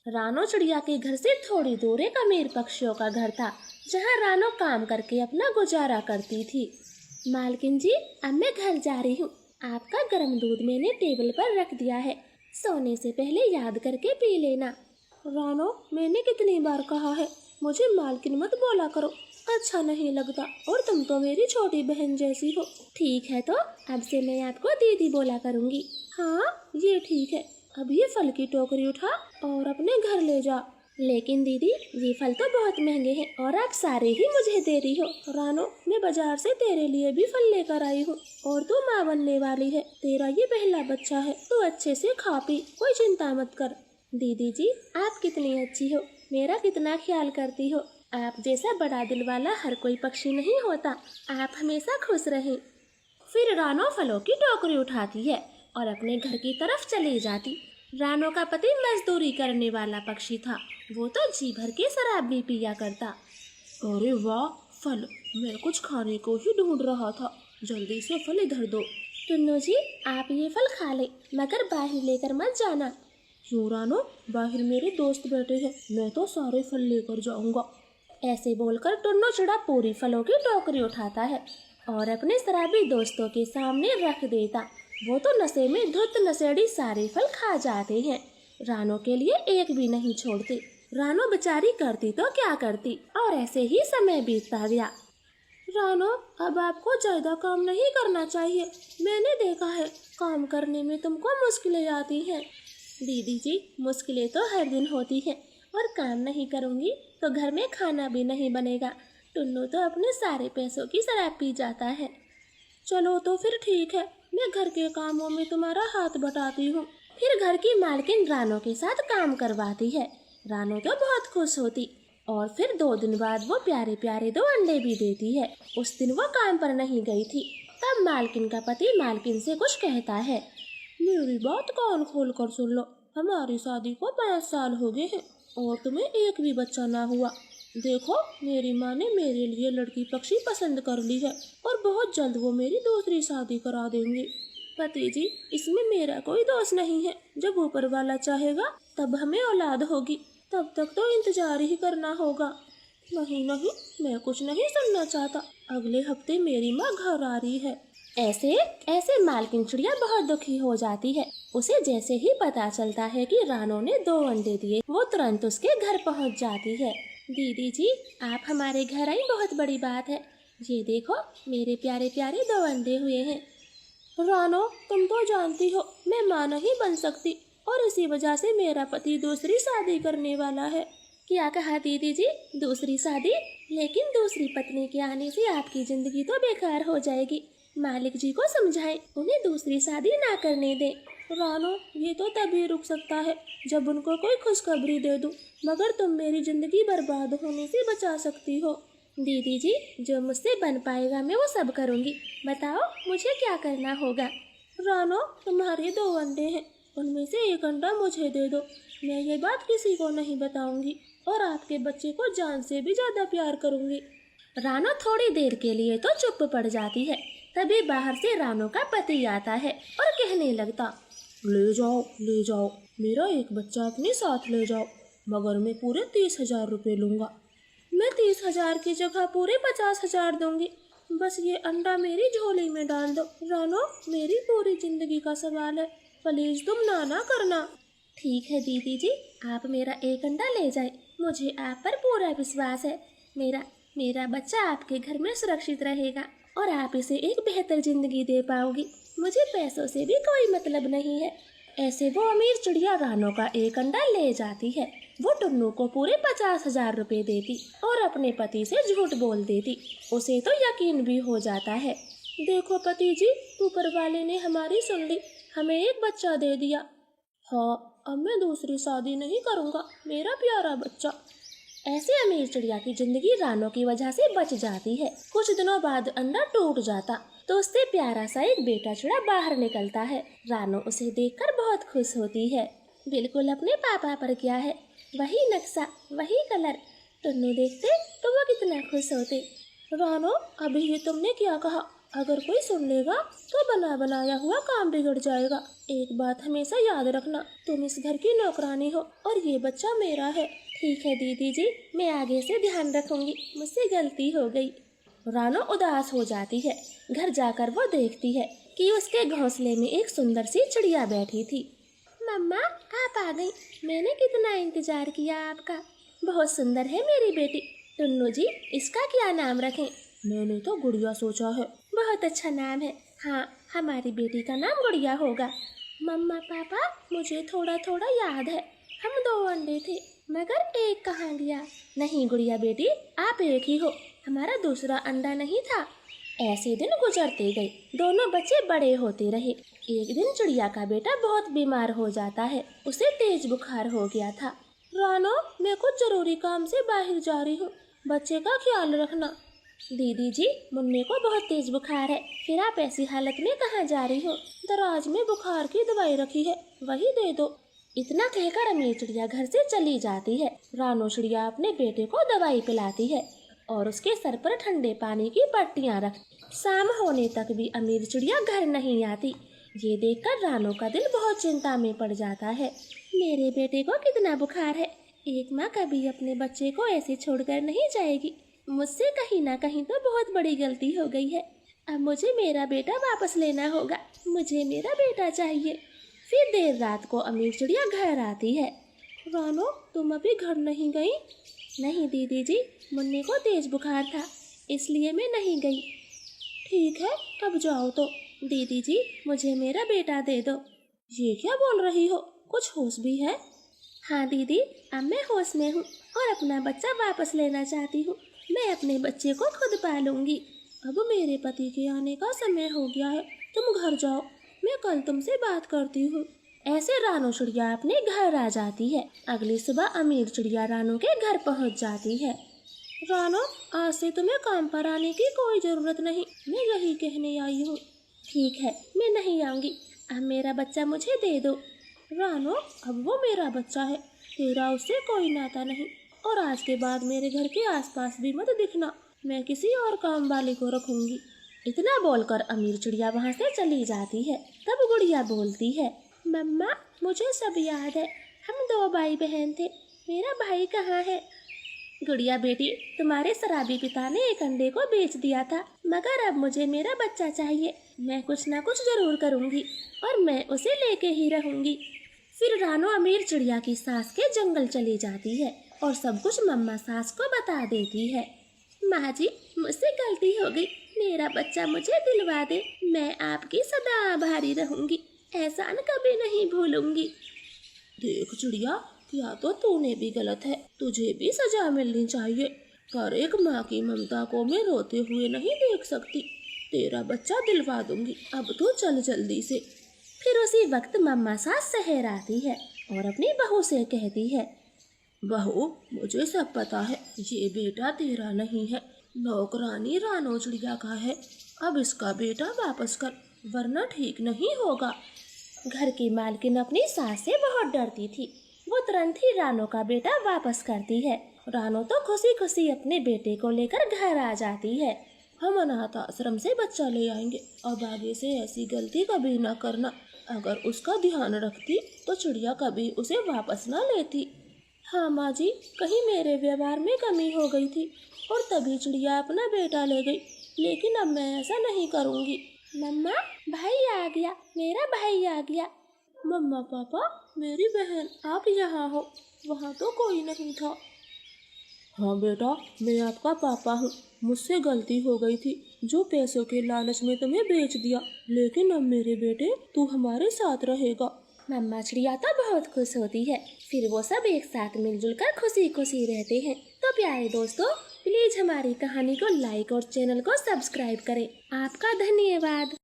रानो चिड़िया के घर से थोड़ी दूर एक अमीर पक्षियों का घर था, जहाँ रानो काम करके अपना गुजारा करती थी। मालकिन जी, अब मैं घर जा रही हूँ। आपका गर्म दूध मैंने टेबल पर रख दिया है, सोने से पहले याद करके पी लेना। रानो, मैंने कितनी बार कहा है, मुझे मालकिन मत बोला करो, अच्छा नहीं लगता, और तुम तो मेरी छोटी बहन जैसी हो। ठीक है, तो अब से मैं आपको दीदी बोला करूँगी। हाँ, ये ठीक है। अब ये फल की टोकरी उठा और अपने घर ले जा। लेकिन दीदी, ये फल तो बहुत महंगे हैं और आप सारे ही मुझे दे रही हो। रानो, मैं बाजार से तेरे लिए भी फल लेकर आई हूँ, और तू माँ बनने वाली है। तेरा ये पहला बच्चा है, तू अच्छे से खा पी, कोई चिंता मत कर। दीदी जी, आप कितनी अच्छी हो, मेरा कितना ख्याल करती हो। आप जैसा बड़ा दिल वाला हर कोई पक्षी नहीं होता। आप हमेशा खुश रहें। फिर रानो फलों की टोकरी उठाती है और अपने घर की तरफ चली जाती। रानो का पति मजदूरी करने वाला पक्षी था, वो तो जी भर के शराब भी पिया करता। अरे वाह, फल! मैं कुछ खाने को ही ढूंढ रहा था, जल्दी से फल इधर दो। टुन्नू जी, आप ये फल खा ले, मगर बाहर लेकर मत जाना। क्यों रानो, बाहर मेरे दोस्त बैठे हैं, मैं तो सारे फल लेकर जाऊंगा। ऐसे बोलकर टुन्नू चिड़ा पूरी फलों की टोकरी उठाता है और अपने शराबी दोस्तों के सामने रख देता। वो तो नशे में धुत नशेड़ी सारे फल खा जाते हैं, रानो के लिए एक भी नहीं छोड़ते। रानो बेचारी करती तो क्या करती, और ऐसे ही समय बीतता गया। रानो, अब आपको ज्यादा काम नहीं करना चाहिए, मैंने देखा है काम करने में तुमको मुश्किलें आती हैं। दीदी जी, मुश्किलें तो हर दिन होती हैं, और काम नहीं करूँगी तो घर में खाना भी नहीं बनेगा। टुन्नू तो अपने सारे पैसों की शराब पी जाता है। चलो तो फिर ठीक है, मैं घर के कामों में तुम्हारा हाथ बटाती हूँ। फिर घर की मालकिन रानो के साथ काम करवाती है। रानो तो बहुत खुश होती, और फिर 2 दिन बाद वो प्यारे प्यारे 2 अंडे भी देती है। उस दिन वो काम पर नहीं गई थी। तब मालकिन का पति मालकिन से कुछ कहता है। मेरी बात कान खोल कर सुन लो, हमारी शादी को 5 साल हो गए हैं और तुम्हें एक भी बच्चा ना हुआ। देखो, मेरी माँ ने मेरे लिए लड़की पक्षी पसंद कर ली है, और बहुत जल्द वो मेरी दूसरी शादी करा देंगे। पति जी, इसमें मेरा कोई दोष नहीं है, जब ऊपर वाला चाहेगा तब हमें औलाद होगी, तब तक तो इंतजार ही करना होगा। नहीं नहीं, मैं कुछ नहीं सुनना चाहता, अगले हफ्ते मेरी माँ घर आ रही है। ऐसे ऐसे मालकिन चिड़िया बहुत दुखी हो जाती है। उसे जैसे ही पता चलता है कि रानो ने 2 अंडे दिए, वो तुरंत उसके घर पहुंच जाती है। दीदी जी, आप हमारे घर आई बहुत बड़ी बात है। ये देखो, मेरे प्यारे प्यारे 2 अंडे हुए हैं। रानो, तुम तो जानती हो मैं माँ नहीं बन सकती, और इसी वजह से मेरा पति दूसरी शादी करने वाला है। क्या कहा दीदी जी, दूसरी शादी? लेकिन दूसरी पत्नी के आने से आपकी जिंदगी तो बेकार हो जाएगी। मालिक जी को समझाएं, उन्हें दूसरी शादी ना करने दें। रानो, ये तो तभी रुक सकता है जब उनको कोई खुशखबरी दे दूं, मगर तुम मेरी जिंदगी बर्बाद होने से बचा सकती हो। दीदी जी, जो मुझसे बन पाएगा मैं वो सब करूँगी, बताओ मुझे क्या करना होगा। रानो, तुम्हारे 2 अंडे हैं, उनमें से 1 अंडा मुझे दे दो। मैं ये बात किसी को नहीं बताऊंगी, और आपके बच्चे को जान से भी ज्यादा प्यार करूंगी। रानो थोड़ी देर के लिए तो चुप पड़ जाती है। तभी बाहर से रानो का पति आता है और कहने लगता, ले जाओ, मेरा एक बच्चा अपने साथ ले जाओ, मगर मैं पूरे 30,000 रुपये लूँगा। मैं 30,000 की जगह पूरे 50,000 दूंगी, बस ये अंडा मेरी झोली में डाल दो। रानो, मेरी पूरी जिंदगी का सवाल है, प्लीज तुम ना करना। ठीक है दीदी जी, आप मेरा 1 अंडा ले जाए, मुझे आप पर पूरा विश्वास है। मेरा बच्चा आपके घर में सुरक्षित रहेगा, और आप इसे एक बेहतर जिंदगी दे पाओगी। मुझे पैसों से भी कोई मतलब नहीं है। ऐसे वो अमीर चिड़िया रानो का 1 अंडा ले जाती है। वो टुन्नू को पूरे 50,000 रुपये देती और अपने पति से झूठ बोल देती। उसे तो यकीन भी हो जाता है। देखो पति जी, ऊपर वाले ने हमारी सुन ली, हमें एक बच्चा दे दिया। हाँ, अब मैं दूसरी शादी नहीं करूँगा, मेरा प्यारा बच्चा। ऐसे अमीर चिड़िया की जिंदगी रानो की वजह से बच जाती है। कुछ दिनों बाद अंडा टूट जाता तो उससे प्यारा सा एक बेटा चिड़ा बाहर निकलता है। रानो उसे देखकर बहुत खुश होती है। बिल्कुल अपने पापा पर क्या है, वही नक्शा, वही कलर। टुन्नू देखते तो वो कितना खुश होते। रानो, अभी ये तुमने क्या कहा? अगर कोई सुन लेगा तो बना बनाया हुआ काम बिगड़ जाएगा। एक बात हमेशा याद रखना, तुम इस घर की नौकरानी हो और ये बच्चा मेरा है। ठीक है दीदी जी, मैं आगे से ध्यान रखूंगी, मुझसे गलती हो गई। रानो उदास हो जाती है। घर जाकर वो देखती है कि उसके घोंसले में एक सुंदर सी चिड़िया बैठी थी। मम्मा आप आ गई, मैंने कितना इंतजार किया आपका। बहुत सुंदर है मेरी बेटी। टुन्नू जी, इसका क्या नाम रखें? मैंने तो गुड़िया सोचा है। बहुत अच्छा नाम है। हाँ, हमारी बेटी का नाम गुड़िया होगा। मम्मा पापा, मुझे थोड़ा थोड़ा याद है, हम 2 अंडे थे मगर एक कहाँ गया? नहीं गुड़िया बेटी, आप एक ही हो, हमारा दूसरा अंडा नहीं था। ऐसे दिन गुजरते गए, दोनों बच्चे बड़े होते रहे। एक दिन चिड़िया का बेटा बहुत बीमार हो जाता है, उसे तेज बुखार हो गया था। रानो, मैं कुछ जरूरी काम से बाहर जा रही हूँ, बच्चे का ख्याल रखना। दीदी जी, मुन्ने को बहुत तेज बुखार है, फिर आप ऐसी हालत में कहाँ जा रही हो? दराज में बुखार की दवाई रखी है, वही दे दो। इतना कहकर अमीर चिड़िया घर से चली जाती है। रानो चिड़िया अपने बेटे को दवाई पिलाती है और उसके सर पर ठंडे पानी की पट्टियां रख। शाम होने तक भी अमीर चिड़िया घर नहीं आती। ये देखकर रानो का दिल बहुत चिंता में पड़ जाता है। मेरे बेटे को कितना बुखार है, एक माँ कभी अपने बच्चे को ऐसे छोड़कर नहीं जाएगी। मुझसे कहीं ना कहीं तो बहुत बड़ी गलती हो गई है। अब मुझे मेरा बेटा वापस लेना होगा, मुझे मेरा बेटा चाहिए। फिर देर रात को अमीर चिड़िया घर आती है। रानो, तुम अभी घर नहीं गई? नहीं दीदी जी, मुन्ने को तेज बुखार था, इसलिए मैं नहीं गई। ठीक है, कब जाओ तो। दीदी जी, मुझे मेरा बेटा दे दो। ये क्या बोल रही हो, कुछ होश भी है? हाँ दीदी, अब मैं होश में हूँ और अपना बच्चा वापस लेना चाहती हूँ। मैं अपने बच्चे को खुद पालूंगी। अब मेरे पति के आने का समय हो गया है, तुम घर जाओ, मैं कल तुमसे बात करती हूँ। ऐसे रानो चिड़िया अपने घर आ जाती है। अगली सुबह अमीर चिड़िया रानो के घर पहुँच जाती है। रानो, आज से तुम्हें काम पर आने की कोई जरूरत नहीं, मैं यही कहने आई हूँ। ठीक है, मैं नहीं आऊंगी, अब मेरा बच्चा मुझे दे दो। रानो, अब वो मेरा बच्चा है, तेरा उससे कोई नाता नहीं, और आज के बाद मेरे घर के आसपास भी मत दिखना, मैं किसी और काम वाले को रखूंगी। इतना बोलकर अमीर चिड़िया वहाँ से चली जाती है। तब गुड़िया बोलती है, मम्मा मुझे सब याद है, हम 2 भाई बहन थे, मेरा भाई कहाँ है? गुड़िया बेटी, तुम्हारे शराबी पिता ने एक अंडे को बेच दिया था, मगर अब मुझे मेरा बच्चा चाहिए। मैं कुछ ना कुछ जरूर करूँगी और मैं उसे लेके ही रहूँगी। फिर रानो अमीर चिड़िया की सास के जंगल चली जाती है और सब कुछ मम्मा सास को बता देती है। माँ जी, मुझसे गलती हो गई, मेरा बच्चा मुझे दिलवा दे, मैं आपकी सदा आभारी रहूंगी, एहसान कभी नहीं भूलूंगी। देख चिड़िया, किया तो तूने भी गलत है, तुझे भी सजा मिलनी चाहिए, पर एक माँ की ममता को मैं रोते हुए नहीं देख सकती। तेरा बच्चा दिलवा दूंगी, अब तो चल जल्दी से। फिर उसी वक्त मम्मा सास शहर आती है और अपनी बहू से कहती है, बहू, मुझे सब पता है, ये बेटा तेरा नहीं है, नौकरानी रानो चिड़िया का है। अब इसका बेटा वापस कर, वरना ठीक नहीं होगा। घर की मालकिन अपनी सास से बहुत डरती थी। वो तुरंत ही रानो का बेटा वापस करती है। रानो तो खुशी खुशी अपने बेटे को लेकर घर आ जाती है। हम अनाथ आश्रम से बच्चा ले आएंगे, अब आगे से ऐसी गलती कभी ना करना। अगर उसका ध्यान रखती तो चिड़िया कभी उसे वापस ना लेती। हाँ माँ जी, कहीं मेरे व्यवहार में कमी हो गई थी और तभी चिड़िया अपना बेटा ले गई, लेकिन अब मैं ऐसा नहीं करूँगी। मम्मा, भाई आ गया, मेरा भाई आ गया। मम्मा पापा, मेरी बहन, आप यहाँ हो, वहाँ तो कोई नहीं था। हाँ बेटा, मैं आपका पापा हूँ, मुझसे गलती हो गई थी, जो पैसों के लालच में तुम्हें बेच दिया, लेकिन अब मेरे बेटे तू हमारे साथ रहेगा। मम्मा चिड़िया तो बहुत खुश होती है। फिर वो सब एक साथ मिलजुल कर खुशी खुशी रहते हैं। तो प्यारे दोस्तों, प्लीज हमारी कहानी को लाइक और चैनल को सब्सक्राइब करें। आपका धन्यवाद।